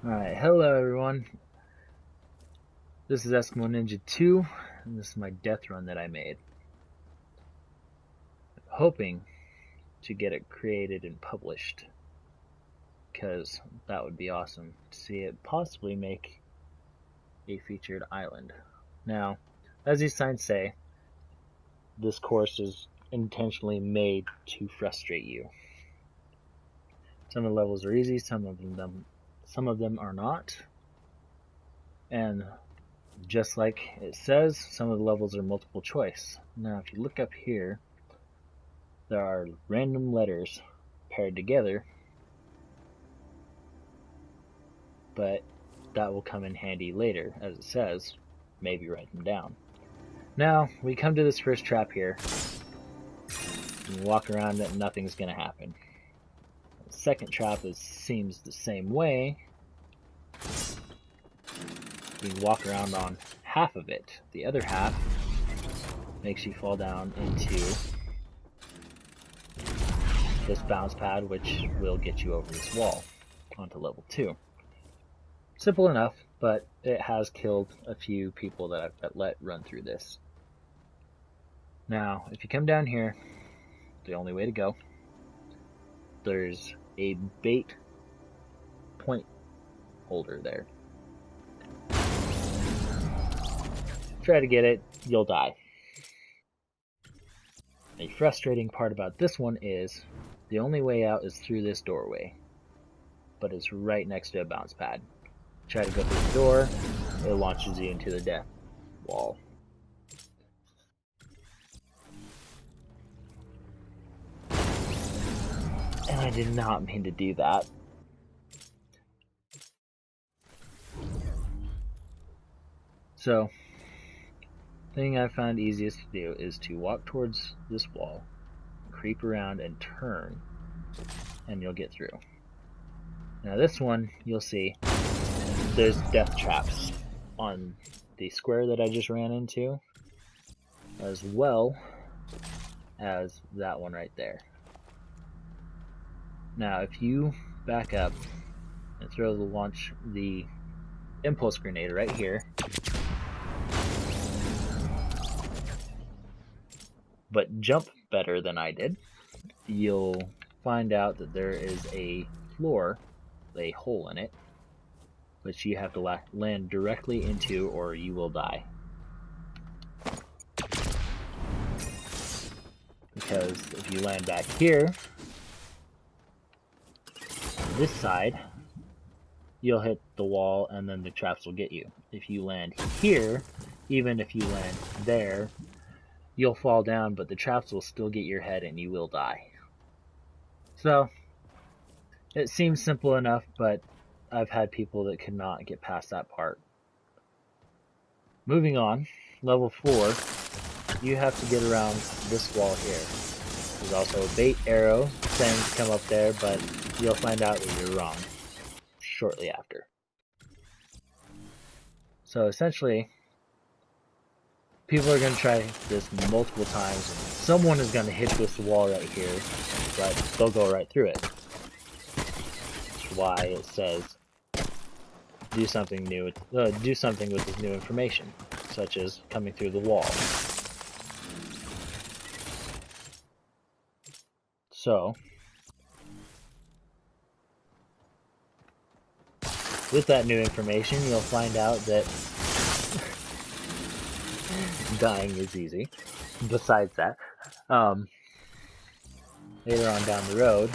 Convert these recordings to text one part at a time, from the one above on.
Alright, hello everyone. This is Eskimo Ninja 2, and this is my death run that I made. I'm hoping to get it created and published, because that would be awesome to see it possibly make a featured island. Now, as these signs say, this course is intentionally made to frustrate you. Some of the levels are easy, some of them are not. And just like it says, some of the levels are multiple choice. Now, if you look up here, there are random letters paired together, but that will come in handy later, as it says, maybe write them down. Now, we come to this first trap here, and walk around it and nothing's going to happen. The second trap seems the same way. You can walk around on half of it. The other half makes you fall down into this bounce pad, which will get you over this wall onto level 2. Simple enough, but it has killed a few people that I've let run through this. Now, if you come down here, the only way to go, there's a bait point holder there. Try to get it, you'll die. A frustrating part about this one is the only way out is through this doorway, but it's right next to a bounce pad. Try to go through the door, it launches you into the death wall. And I did not mean to do that. So, the thing I found easiest to do is to walk towards this wall, creep around and turn, and you'll get through. Now this one, you'll see, there's death traps on the square that I just ran into, as well as that one right there. Now if you back up and throw the impulse grenade right here, but jump better than I did, you'll find out that there is a floor, a hole in it, which you have to land directly into or you will die. Because if you land back here, on this side, you'll hit the wall and then the traps will get you. If you land here, even if you land there, you'll fall down, but the traps will still get your head and you will die. So, it seems simple enough, but I've had people that could not get past that part. Moving on, level 4, you have to get around this wall here. There's also a bait arrow saying to come up there, but you'll find out that you're wrong shortly after. So essentially, people are going to try this multiple times, and someone is going to hit this wall right here, but they'll go right through it. That's why it says do something new. Do something with this new information, such as coming through the wall. So, with that new information, you'll find out that dying is easy. Besides that, later on down the road,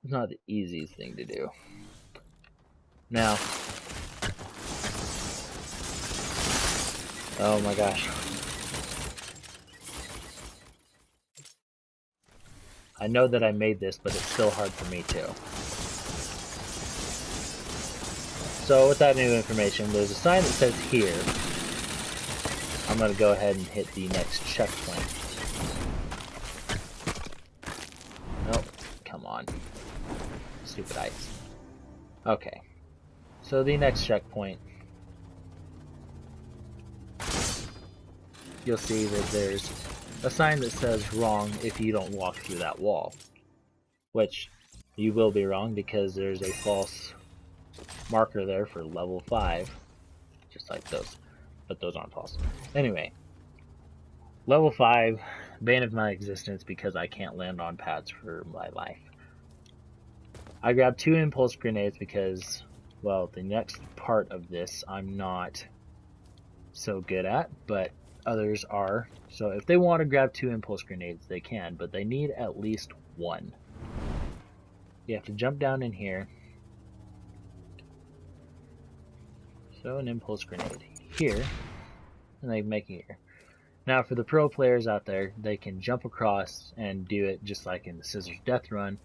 it's not the easiest thing to do. Now, oh my gosh. I know that I made this, but it's still hard for me too. So with that new information, there's a sign that says here. I'm going to go ahead and hit the next checkpoint. Nope, come on. Stupid ice. Okay, so the next checkpoint, you'll see that there's a sign that says wrong if you don't walk through that wall. Which, you will be wrong because there's a false marker there for level 5. Just like those. But those aren't false. Anyway. Level 5, bane of my existence because I can't land on pads for my life. I grabbed 2 impulse grenades because, well, the next part of this I'm not so good at, but others are. So if they want to grab 2 impulse grenades, they can, but they need at least 1. You have to jump down in here. So an impulse grenade here, and they make it here. Now for the pro players out there, they can jump across and do it just like in the Scissors Death Run,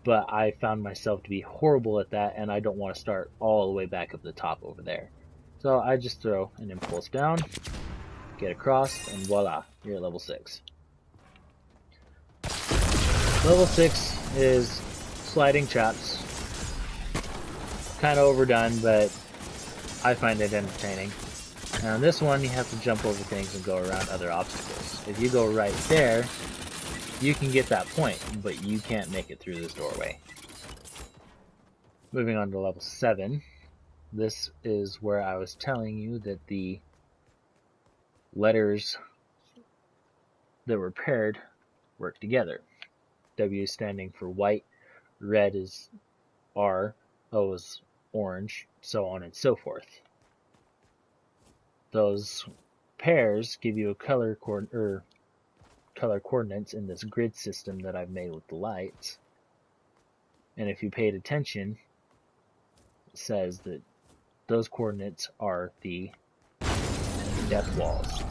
but I found myself to be horrible at that, and I don't want to start all the way back up the top over there. So I just throw an impulse down, get across, and voila, you're at level 6. Level 6 is sliding traps. Kind of overdone, but I find it entertaining. Now in this one, you have to jump over things and go around other obstacles. If you go right there, you can get that point, but you can't make it through this doorway. Moving on to level 7. This is where I was telling you that the letters that were paired work together. W standing for white, red is R, O is orange, so on and so forth. Those pairs give you a color coordinates in this grid system that I've made with the lights. And if you paid attention, it says that those coordinates are the death walls.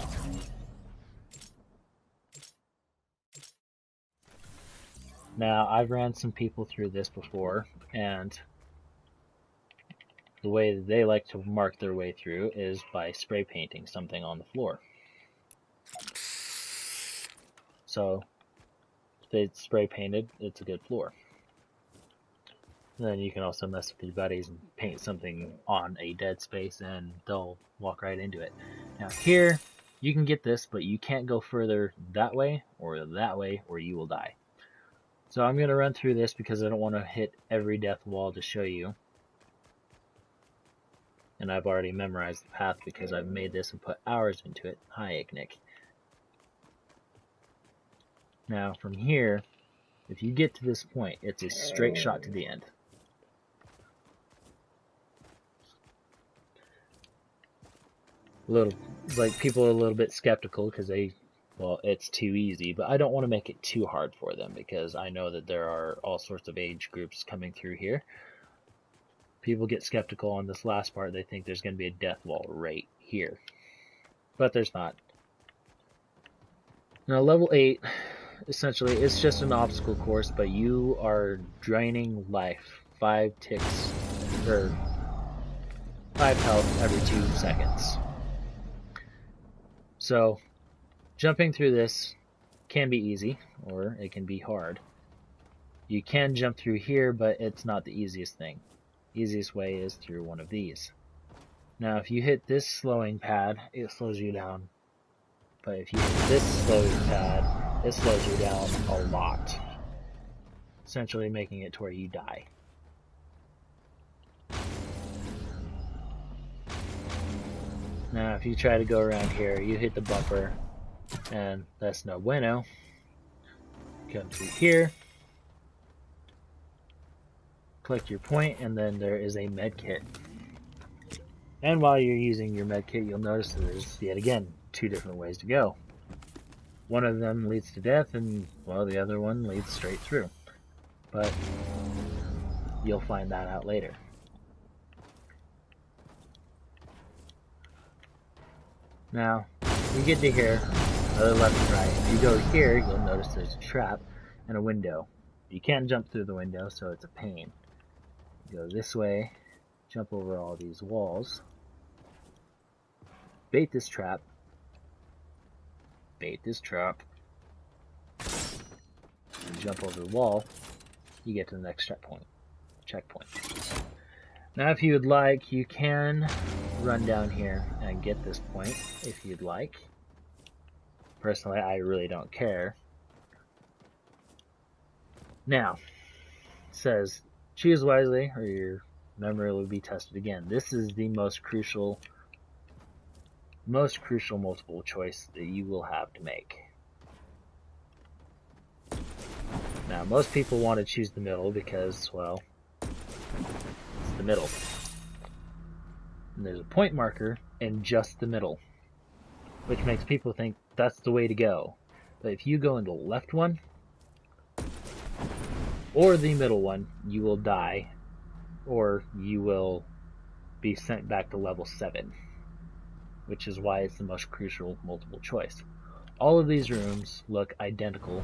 Now, I've ran some people through this before, and the way that they like to mark their way through is by spray painting something on the floor. So, if it's spray painted, it's a good floor. And then you can also mess with your buddies and paint something on a dead space, and they'll walk right into it. Now here, you can get this, but you can't go further that way, or you will die. So I'm going to run through this because I don't want to hit every death wall to show you. And I've already memorized the path because I've made this and put hours into it. Hi, Nick. Now from here, if you get to this point, it's a straight shot to the end. People are a little bit skeptical because it's too easy, but I don't want to make it too hard for them because I know that there are all sorts of age groups coming through here. People get skeptical on this last part. They think there's going to be a death wall right here, but there's not. Now level 8, essentially, it's just an obstacle course, but you are draining life. 5 ticks, or 5 health every 2 seconds. So, jumping through this can be easy, or it can be hard. You can jump through here, but it's not the easiest thing. Easiest way is through one of these. Now, if you hit this slowing pad, it slows you down. But if you hit this slowing pad, it slows you down a lot. Essentially making it to where you die. Now, if you try to go around here, you hit the bumper, and that's no bueno. Come through here, collect your point, and then there is a med kit. And while you're using your med kit, you'll notice that there's, yet again, 2 different ways to go. One of them leads to death, and, well, the other one leads straight through. But you'll find that out later. Now, you get to here, other left and right. If you go here, you'll notice there's a trap and a window. You can't jump through the window, so it's a pain. You go this way, jump over all these walls, bait this trap, and jump over the wall, you get to the next checkpoint. Now if you would like, you can run down here and get this point if you'd like. Personally, I really don't care. Now, it says, choose wisely or your memory will be tested again. This is the most crucial multiple choice that you will have to make. Now, most people want to choose the middle because, well, it's the middle. And there's a point marker in just the middle, which makes people think that's the way to go. But if you go in the left one or the middle one, you will die, or you will be sent back to level 7, which is why it's the most crucial multiple choice. All of these rooms look identical,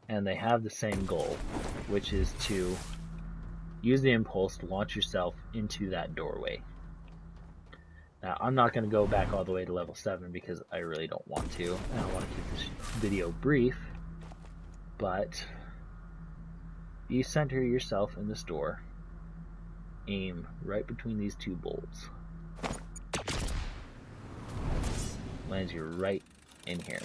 and they have the same goal, which is to use the impulse to launch yourself into that doorway. Now, I'm not going to go back all the way to level 7 because I really don't want to, and I want to keep this video brief, but you center yourself in this door, aim right between these two bolts, lands you right in here.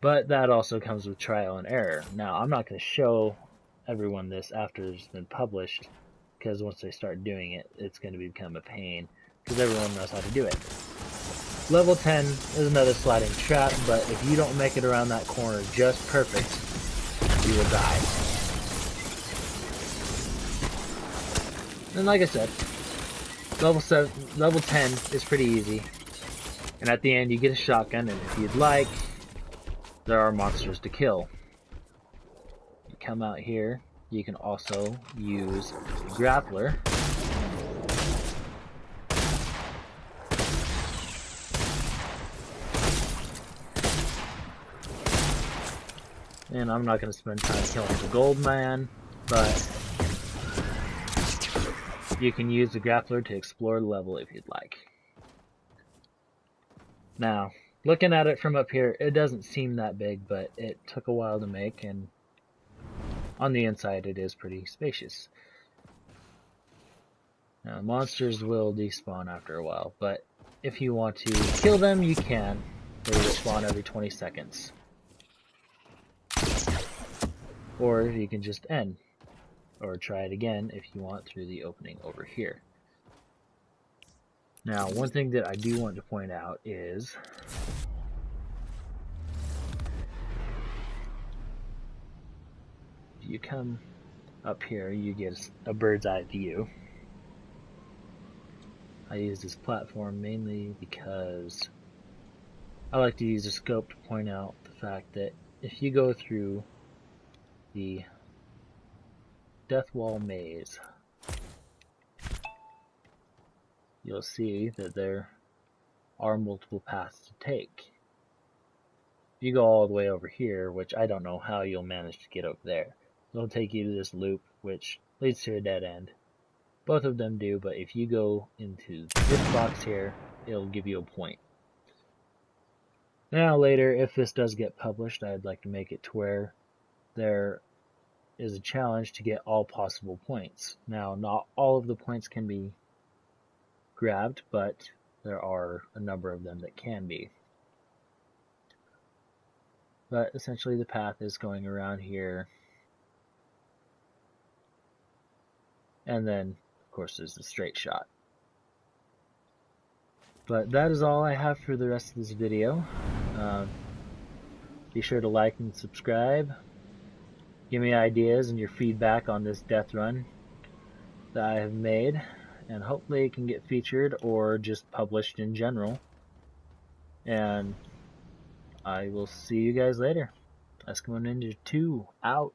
But that also comes with trial and error. Now, I'm not going to show everyone this after it's been published, because once they start doing it, it's going to become a pain, because everyone knows how to do it. Level 10 is another sliding trap, but if you don't make it around that corner just perfect, you will die. And like I said, level 10 is pretty easy. And at the end you get a shotgun, and if you'd like, there are monsters to kill. You come out here, you can also use the grappler. And I'm not going to spend time killing the gold man, but you can use the grappler to explore the level if you'd like. Now, looking at it from up here, it doesn't seem that big, but it took a while to make, and on the inside it is pretty spacious. Now, monsters will despawn after a while, but if you want to kill them, you can. They respawn every 20 seconds. Or you can just end, or try it again if you want through the opening over here. Now, one thing that I do want to point out is if you come up here, you get a bird's eye view. I use this platform mainly because I like to use a scope to point out the fact that if you go through the Death Wall maze, you'll see that there are multiple paths to take. If you go all the way over here, which I don't know how you'll manage to get over there, it'll take you to this loop which leads to a dead end. Both of them do, but if you go into this box here, it'll give you a point. Now later, if this does get published, I'd like to make it to where there is a challenge to get all possible points. Now, not all of the points can be grabbed, but there are a number of them that can be. But essentially the path is going around here, and then of course there's the straight shot. But that is all I have for the rest of this video. Be sure to like and subscribe. Give me ideas and your feedback on this death run that I have made, and hopefully it can get featured or just published in general. And I will see you guys later. Eskimo Ninja 2 out.